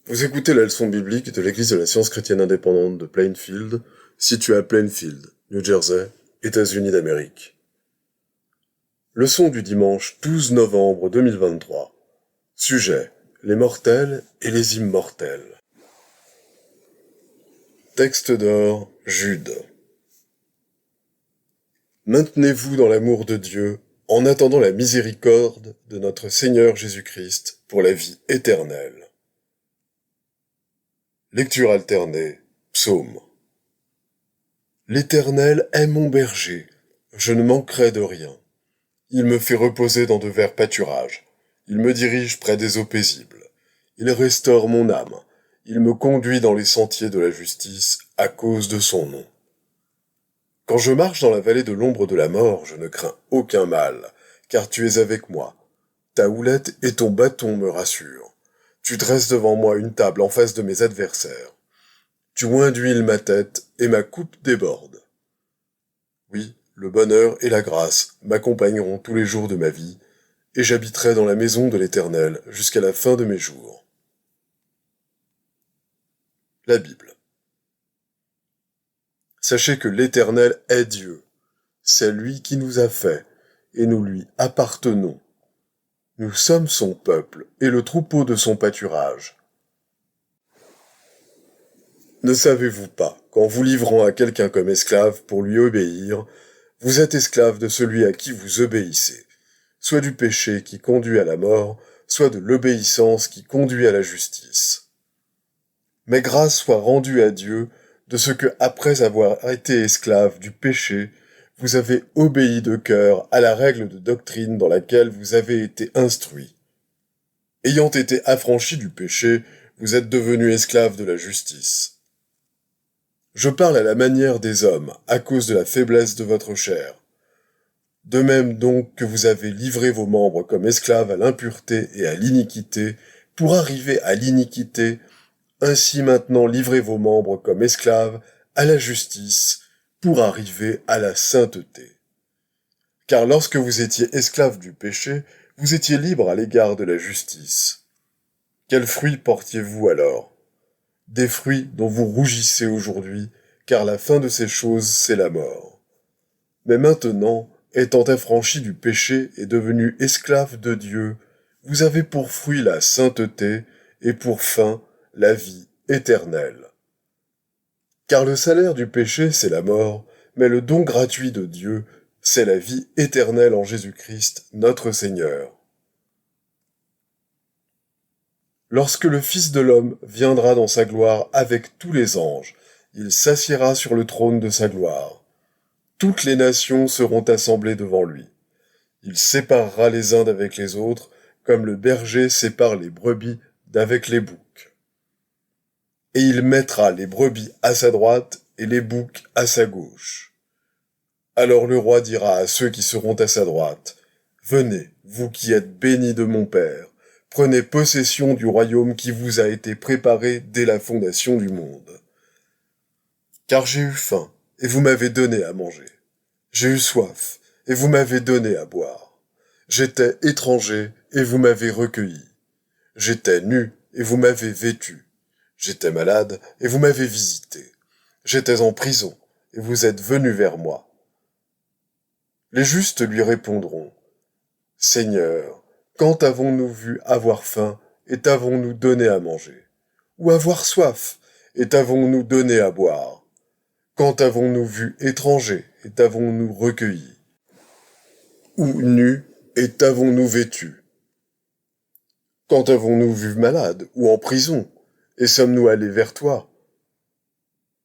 Vous écoutez la leçon biblique de l'Église de la Science chrétienne indépendante de Plainfield, située à Plainfield, New Jersey, États-Unis d'Amérique. Leçon du dimanche 12 novembre 2023. Sujet: les mortels et les immortels. Texte d'or, Jude. Maintenez-vous dans l'amour de Dieu, en attendant la miséricorde de notre Seigneur Jésus-Christ pour la vie éternelle. Lecture alternée, Psaume. L'Éternel est mon berger, je ne manquerai de rien. Il me fait reposer dans de verts pâturages, il me dirige près des eaux paisibles. Il restaure mon âme, il me conduit dans les sentiers de la justice à cause de son nom. Quand je marche dans la vallée de l'ombre de la mort, je ne crains aucun mal, car tu es avec moi. Ta houlette et ton bâton me rassurent. Tu dresses devant moi une table en face de mes adversaires. Tu oins d'huile ma tête et ma coupe déborde. Oui, le bonheur et la grâce m'accompagneront tous les jours de ma vie, et j'habiterai dans la maison de l'Éternel jusqu'à la fin de mes jours. La Bible. Sachez que l'Éternel est Dieu. C'est lui qui nous a fait, et nous lui appartenons. Nous sommes son peuple et le troupeau de son pâturage. Ne savez-vous pas qu'en vous livrant à quelqu'un comme esclave pour lui obéir, vous êtes esclave de celui à qui vous obéissez, soit du péché qui conduit à la mort, soit de l'obéissance qui conduit à la justice. Mais grâce soit rendue à Dieu de ce que, après avoir été esclave du péché, vous avez obéi de cœur à la règle de doctrine dans laquelle vous avez été instruit. Ayant été affranchi du péché, vous êtes devenu esclave de la justice. Je parle à la manière des hommes, à cause de la faiblesse de votre chair. De même donc que vous avez livré vos membres comme esclaves à l'impureté et à l'iniquité, pour arriver à l'iniquité, ainsi maintenant livrez vos membres comme esclaves à la justice, pour arriver à la sainteté. Car lorsque vous étiez esclaves du péché, vous étiez libres à l'égard de la justice. Quels fruits portiez-vous alors ? Des fruits dont vous rougissez aujourd'hui, car la fin de ces choses, c'est la mort. Mais maintenant, étant affranchis du péché et devenus esclaves de Dieu, vous avez pour fruit la sainteté et pour fin la vie éternelle. Car le salaire du péché, c'est la mort, mais le don gratuit de Dieu, c'est la vie éternelle en Jésus-Christ, notre Seigneur. Lorsque le Fils de l'homme viendra dans sa gloire avec tous les anges, il s'assiera sur le trône de sa gloire. Toutes les nations seront assemblées devant lui. Il séparera les uns d'avec les autres, comme le berger sépare les brebis d'avec les boucs. Et il mettra les brebis à sa droite et les boucs à sa gauche. Alors le roi dira à ceux qui seront à sa droite, « Venez, vous qui êtes bénis de mon Père, prenez possession du royaume qui vous a été préparé dès la fondation du monde. Car j'ai eu faim, et vous m'avez donné à manger. J'ai eu soif, et vous m'avez donné à boire. J'étais étranger, et vous m'avez recueilli. J'étais nu, et vous m'avez vêtu. J'étais malade, et vous m'avez visité. J'étais en prison, et vous êtes venus vers moi. » Les justes lui répondront, « Seigneur, quand avons-nous vu avoir faim, et t'avons-nous donné à manger? Ou avoir soif, et t'avons-nous donné à boire? Quand avons-nous vu étranger, et t'avons-nous recueilli? Ou nu, et t'avons-nous vêtu? Quand avons-nous vu malade, ou en prison, et sommes-nous allés vers toi? »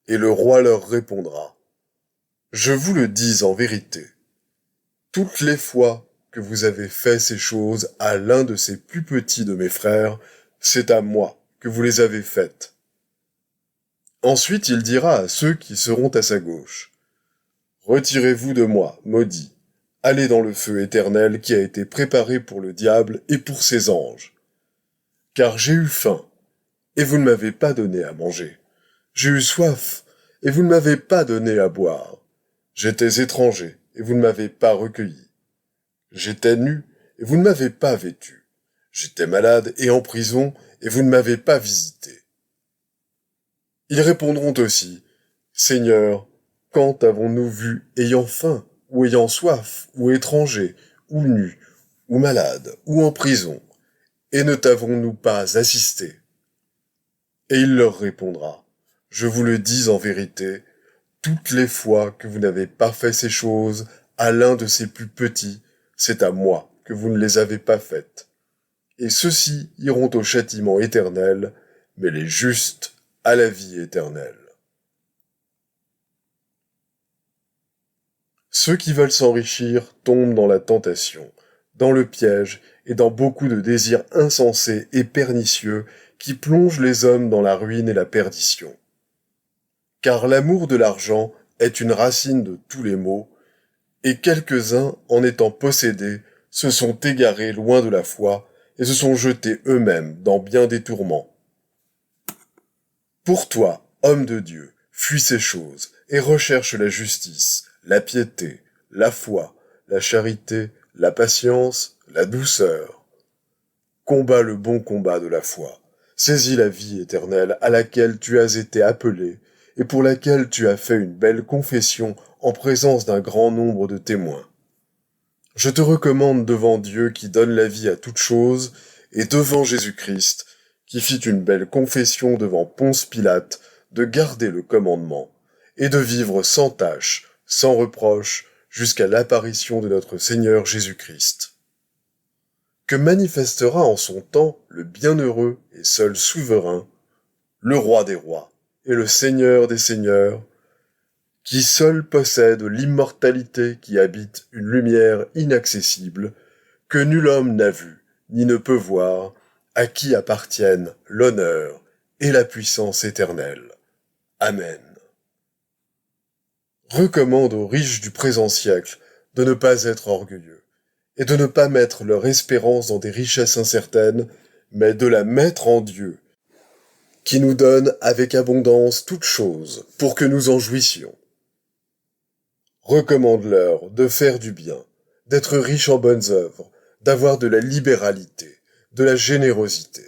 Et le roi leur répondra, « Je vous le dis en vérité, toutes les fois que vous avez fait ces choses à l'un de ces plus petits de mes frères, c'est à moi que vous les avez faites. » Ensuite il dira à ceux qui seront à sa gauche, « Retirez-vous de moi, maudits, allez dans le feu éternel qui a été préparé pour le diable et pour ses anges. Car j'ai eu faim, et vous ne m'avez pas donné à manger. J'ai eu soif, et vous ne m'avez pas donné à boire. J'étais étranger, et vous ne m'avez pas recueilli. J'étais nu, et vous ne m'avez pas vêtu. J'étais malade et en prison, et vous ne m'avez pas visité. Ils répondront aussi, Seigneur, quand avons-nous vu ayant faim, ou ayant soif, ou étranger, ou nu, ou malade, ou en prison, et ne t'avons-nous pas assisté? Et il leur répondra, je vous le dis en vérité, toutes les fois que vous n'avez pas fait ces choses à l'un de ces plus petits, c'est à moi que vous ne les avez pas faites. Et ceux-ci iront au châtiment éternel, mais les justes à la vie éternelle. Ceux qui veulent s'enrichir tombent dans la tentation, dans le piège et dans beaucoup de désirs insensés et pernicieux qui plongent les hommes dans la ruine et la perdition. Car l'amour de l'argent est une racine de tous les maux, et quelques-uns, en étant possédés, se sont égarés loin de la foi et se sont jetés eux-mêmes dans bien des tourments. Pour toi, homme de Dieu, fuis ces choses et recherche la justice, la piété, la foi, la charité, la patience, la douceur. Combat le bon combat de la foi. Saisis la vie éternelle à laquelle tu as été appelé et pour laquelle tu as fait une belle confession en présence d'un grand nombre de témoins. Je te recommande devant Dieu qui donne la vie à toute chose et devant Jésus-Christ qui fit une belle confession devant Ponce Pilate de garder le commandement et de vivre sans tache, sans reproche, jusqu'à l'apparition de notre Seigneur Jésus-Christ. Que manifestera en son temps le bienheureux et seul souverain, le roi des rois et le Seigneur des seigneurs, qui seul possède l'immortalité qui habite une lumière inaccessible, que nul homme n'a vue, ni ne peut voir, à qui appartiennent l'honneur et la puissance éternelle. Amen. Recommande aux riches du présent siècle de ne pas être orgueilleux, et de ne pas mettre leur espérance dans des richesses incertaines, mais de la mettre en Dieu, qui nous donne avec abondance toutes choses pour que nous en jouissions. Recommande-leur de faire du bien, d'être riches en bonnes œuvres, d'avoir de la libéralité, de la générosité,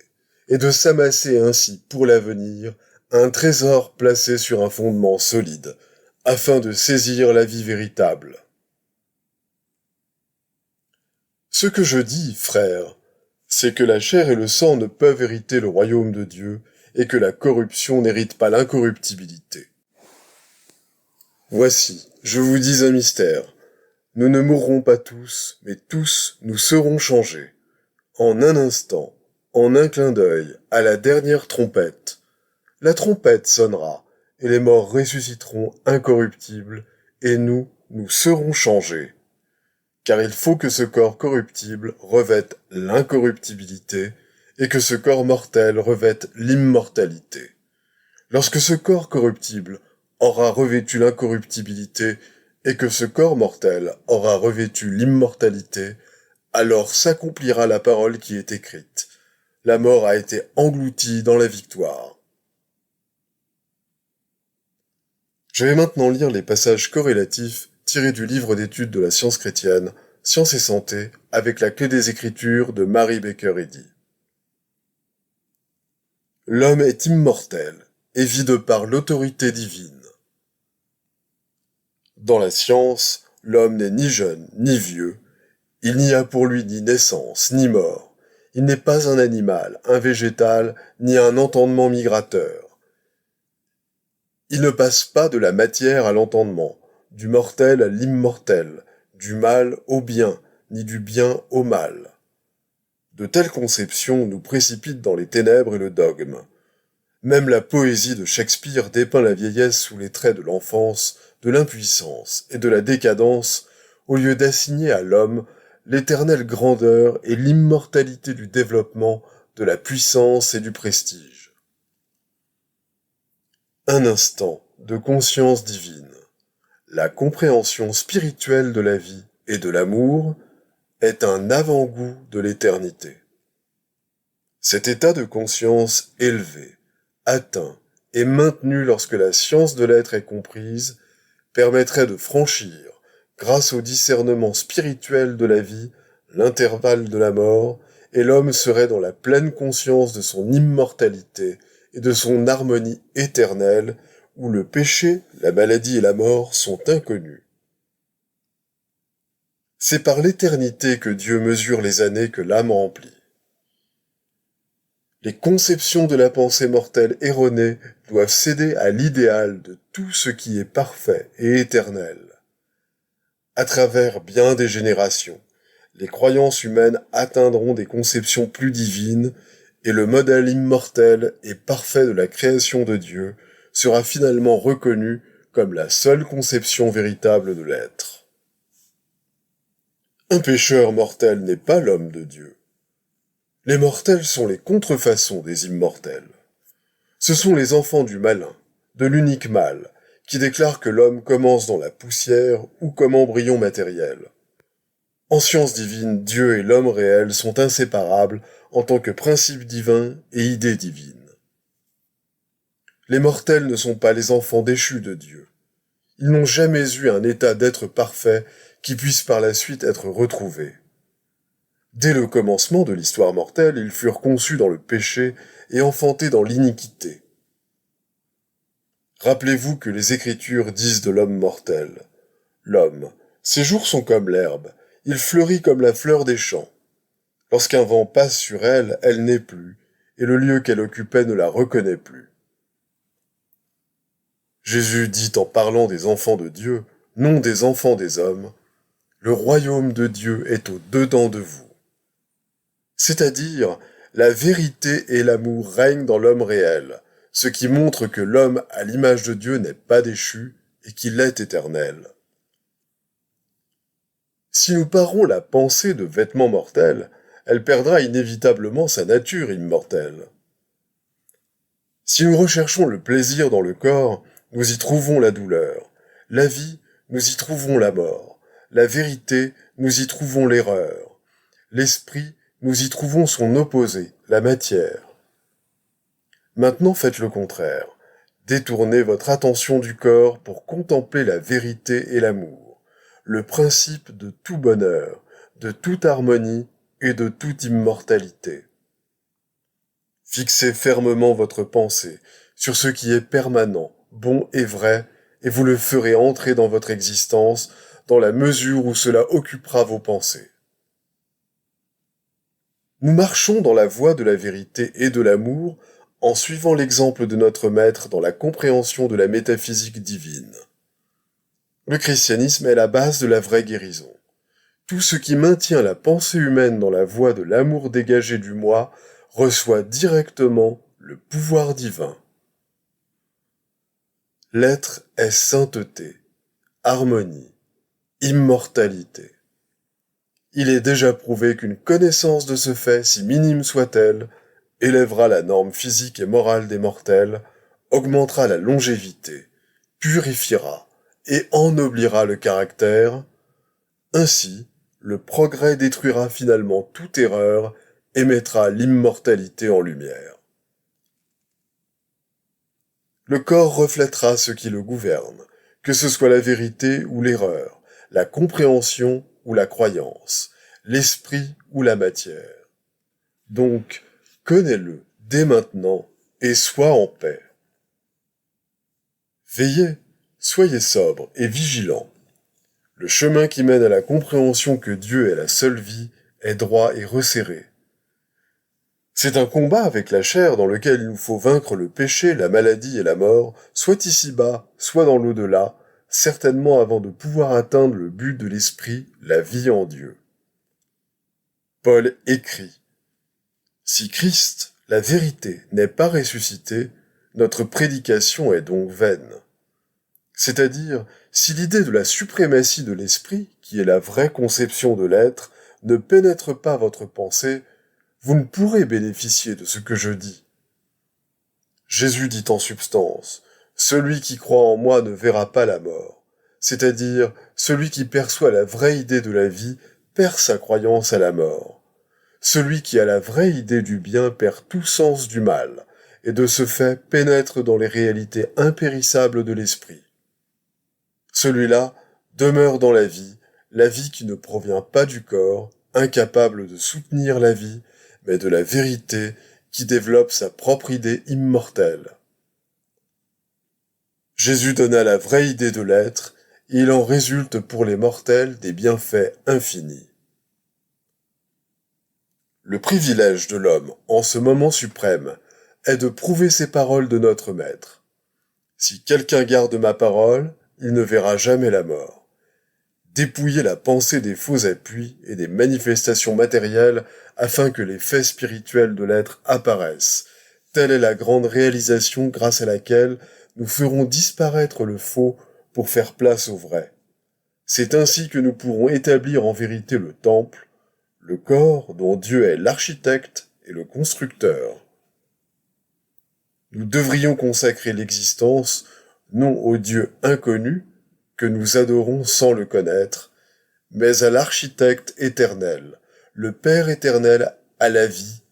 et de s'amasser ainsi pour l'avenir un trésor placé sur un fondement solide, afin de saisir la vie véritable. Ce que je dis, frères, c'est que la chair et le sang ne peuvent hériter le royaume de Dieu, et que la corruption n'hérite pas l'incorruptibilité. Voici, je vous dis un mystère. Nous ne mourrons pas tous, mais tous nous serons changés. En un instant, en un clin d'œil, à la dernière trompette. La trompette sonnera, et les morts ressusciteront incorruptibles, et nous serons changés. Car il faut que ce corps corruptible revête l'incorruptibilité, et que ce corps mortel revête l'immortalité. Lorsque ce corps corruptible aura revêtu l'incorruptibilité, et que ce corps mortel aura revêtu l'immortalité, alors s'accomplira la parole qui est écrite. La mort a été engloutie dans la victoire. Je vais maintenant lire les passages corrélatifs tirés du livre d'études de la science chrétienne, Science et santé, avec la clé des Écritures de Mary Baker Eddy. L'homme est immortel et vit de par l'autorité divine. Dans la science, l'homme n'est ni jeune ni vieux. Il n'y a pour lui ni naissance ni mort. Il n'est pas un animal, un végétal, ni un entendement migrateur. Il ne passe pas de la matière à l'entendement, du mortel à l'immortel, du mal au bien, ni du bien au mal. De telles conceptions nous précipitent dans les ténèbres et le dogme. Même la poésie de Shakespeare dépeint la vieillesse sous les traits de l'enfance, de l'impuissance et de la décadence, au lieu d'assigner à l'homme l'éternelle grandeur et l'immortalité du développement, de la puissance et du prestige. Un instant de conscience divine, la compréhension spirituelle de la vie et de l'amour est un avant-goût de l'éternité. Cet état de conscience élevé, atteint et maintenu lorsque la science de l'être est comprise, permettrait de franchir, grâce au discernement spirituel de la vie, l'intervalle de la mort, et l'homme serait dans la pleine conscience de son immortalité et de son harmonie éternelle, où le péché, la maladie et la mort sont inconnus. C'est par l'éternité que Dieu mesure les années que l'âme remplit. Les conceptions de la pensée mortelle erronée doivent céder à l'idéal de tout ce qui est parfait et éternel. À travers bien des générations, les croyances humaines atteindront des conceptions plus divines et le modèle immortel et parfait de la création de Dieu sera finalement reconnu comme la seule conception véritable de l'être. Un pécheur mortel n'est pas l'homme de Dieu. Les mortels sont les contrefaçons des immortels. Ce sont les enfants du malin, de l'unique mal, qui déclarent que l'homme commence dans la poussière ou comme embryon matériel. En science divine, Dieu et l'homme réel sont inséparables en tant que principe divin et idée divine. Les mortels ne sont pas les enfants déchus de Dieu. Ils n'ont jamais eu un état d'être parfait qui puisse par la suite être retrouvé. Dès le commencement de l'histoire mortelle, ils furent conçus dans le péché et enfantés dans l'iniquité. Rappelez-vous que les Écritures disent de l'homme mortel. L'homme, ses jours sont comme l'herbe, il fleurit comme la fleur des champs. Lorsqu'un vent passe sur elle, elle n'est plus, et le lieu qu'elle occupait ne la reconnaît plus. Jésus dit en parlant des enfants de Dieu, non des enfants des hommes, le royaume de Dieu est au-dedans de vous. C'est-à-dire, la vérité et l'amour règnent dans l'homme réel, ce qui montre que l'homme à l'image de Dieu n'est pas déchu et qu'il est éternel. Si nous parons la pensée de vêtements mortels, elle perdra inévitablement sa nature immortelle. Si nous recherchons le plaisir dans le corps, nous y trouvons la douleur. La vie, nous y trouvons la mort. La vérité, nous y trouvons l'erreur. L'esprit, nous y trouvons son opposé, la matière. Maintenant faites le contraire. Détournez votre attention du corps pour contempler la vérité et l'amour, le principe de tout bonheur, de toute harmonie et de toute immortalité. Fixez fermement votre pensée sur ce qui est permanent, bon et vrai, et vous le ferez entrer dans votre existence dans la mesure où cela occupera vos pensées. Nous marchons dans la voie de la vérité et de l'amour en suivant l'exemple de notre Maître dans la compréhension de la métaphysique divine. Le christianisme est la base de la vraie guérison. Tout ce qui maintient la pensée humaine dans la voie de l'amour dégagé du moi reçoit directement le pouvoir divin. L'être est sainteté, harmonie, immortalité. Il est déjà prouvé qu'une connaissance de ce fait, si minime soit-elle, élèvera la norme physique et morale des mortels, augmentera la longévité, purifiera et ennoblira le caractère. Ainsi, le progrès détruira finalement toute erreur et mettra l'immortalité en lumière. Le corps reflètera ce qui le gouverne, que ce soit la vérité ou l'erreur, la compréhension ou la croyance, l'esprit ou la matière. Donc, connais-le dès maintenant et sois en paix. Veillez, soyez sobre et vigilant. Le chemin qui mène à la compréhension que Dieu est la seule vie est droit et resserré. C'est un combat avec la chair dans lequel il nous faut vaincre le péché, la maladie et la mort, soit ici-bas, soit dans l'au-delà, certainement avant de pouvoir atteindre le but de l'esprit, la vie en Dieu. Paul écrit : Si Christ, la vérité, n'est pas ressuscité, notre prédication est donc vaine. C'est-à-dire, si l'idée de la suprématie de l'esprit, qui est la vraie conception de l'être, ne pénètre pas votre pensée, vous ne pourrez bénéficier de ce que je dis. Jésus dit en substance, « Celui qui croit en moi ne verra pas la mort », c'est-à-dire, celui qui perçoit la vraie idée de la vie perd sa croyance à la mort. Celui qui a la vraie idée du bien perd tout sens du mal, et de ce fait pénètre dans les réalités impérissables de l'esprit. Celui-là demeure dans la vie qui ne provient pas du corps, incapable de soutenir la vie, mais de la vérité qui développe sa propre idée immortelle. Jésus donna la vraie idée de l'être, et il en résulte pour les mortels des bienfaits infinis. Le privilège de l'homme, en ce moment suprême, est de prouver ces paroles de notre Maître. Si quelqu'un garde ma parole, il ne verra jamais la mort. Dépouiller la pensée des faux appuis et des manifestations matérielles afin que les faits spirituels de l'être apparaissent. Telle est la grande réalisation grâce à laquelle nous ferons disparaître le faux pour faire place au vrai. C'est ainsi que nous pourrons établir en vérité le temple, le corps dont Dieu est l'architecte et le constructeur. Nous devrions consacrer l'existence non au Dieu inconnu que nous adorons sans le connaître, mais à l'architecte éternel, le Père éternel à la vie,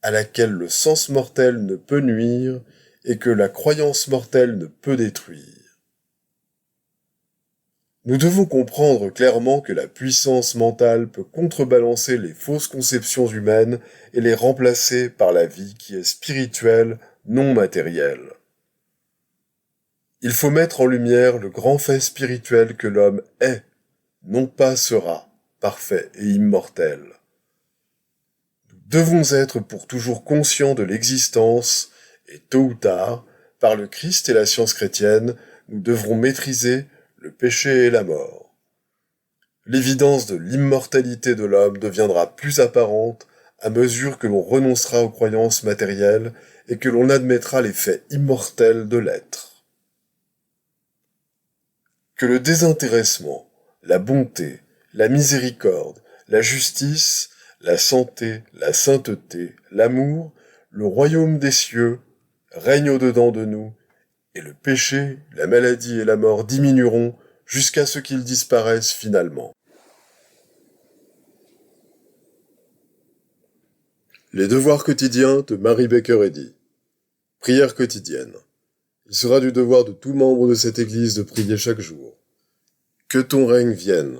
à laquelle le sens mortel ne peut nuire et que la croyance mortelle ne peut détruire. Nous devons comprendre clairement que la puissance mentale peut contrebalancer les fausses conceptions humaines et les remplacer par la vie qui est spirituelle, non matérielle. Il faut mettre en lumière le grand fait spirituel que l'homme est, non pas sera, parfait et immortel. Nous devons être pour toujours conscients de l'existence, et tôt ou tard, par le Christ et la science chrétienne, nous devrons maîtriser le péché et la mort. L'évidence de l'immortalité de l'homme deviendra plus apparente à mesure que l'on renoncera aux croyances matérielles et que l'on admettra les faits immortels de l'être. Que le désintéressement, la bonté, la miséricorde, la justice, la santé, la sainteté, l'amour, le royaume des cieux règnent au-dedans de nous, et le péché, la maladie et la mort diminueront jusqu'à ce qu'ils disparaissent finalement. Les devoirs quotidiens de Mary Baker Eddy. Prière quotidienne. Il sera du devoir de tout membre de cette Église de prier chaque jour. Que ton règne vienne,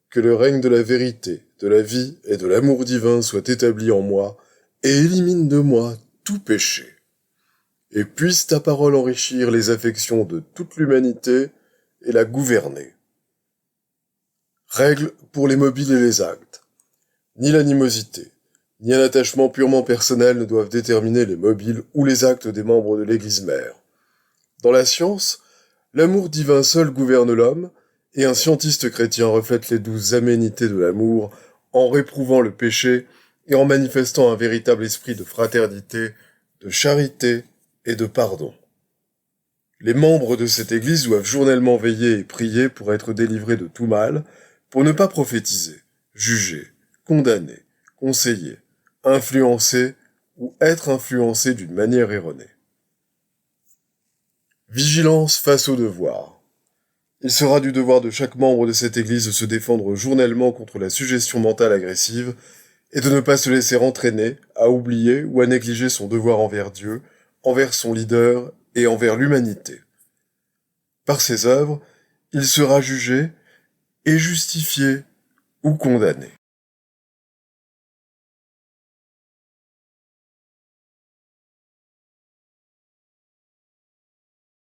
que le règne de la vérité, de la vie et de l'amour divin soit établi en moi et élimine de moi tout péché. Et puisse ta parole enrichir les affections de toute l'humanité et la gouverner. Règle pour les mobiles et les actes. Ni l'animosité, ni un attachement purement personnel ne doivent déterminer les mobiles ou les actes des membres de l'Église mère. Dans la science, l'amour divin seul gouverne l'homme, et un scientiste chrétien reflète les douces aménités de l'amour en réprouvant le péché et en manifestant un véritable esprit de fraternité, de charité et de pardon. Les membres de cette Église doivent journellement veiller et prier pour être délivrés de tout mal, pour ne pas prophétiser, juger, condamner, conseiller, influencer ou être influencé d'une manière erronée. Vigilance face au devoir. Il sera du devoir de chaque membre de cette Église de se défendre journellement contre la suggestion mentale agressive et de ne pas se laisser entraîner à oublier ou à négliger son devoir envers Dieu, envers son leader et envers l'humanité. Par ses œuvres, il sera jugé et justifié ou condamné.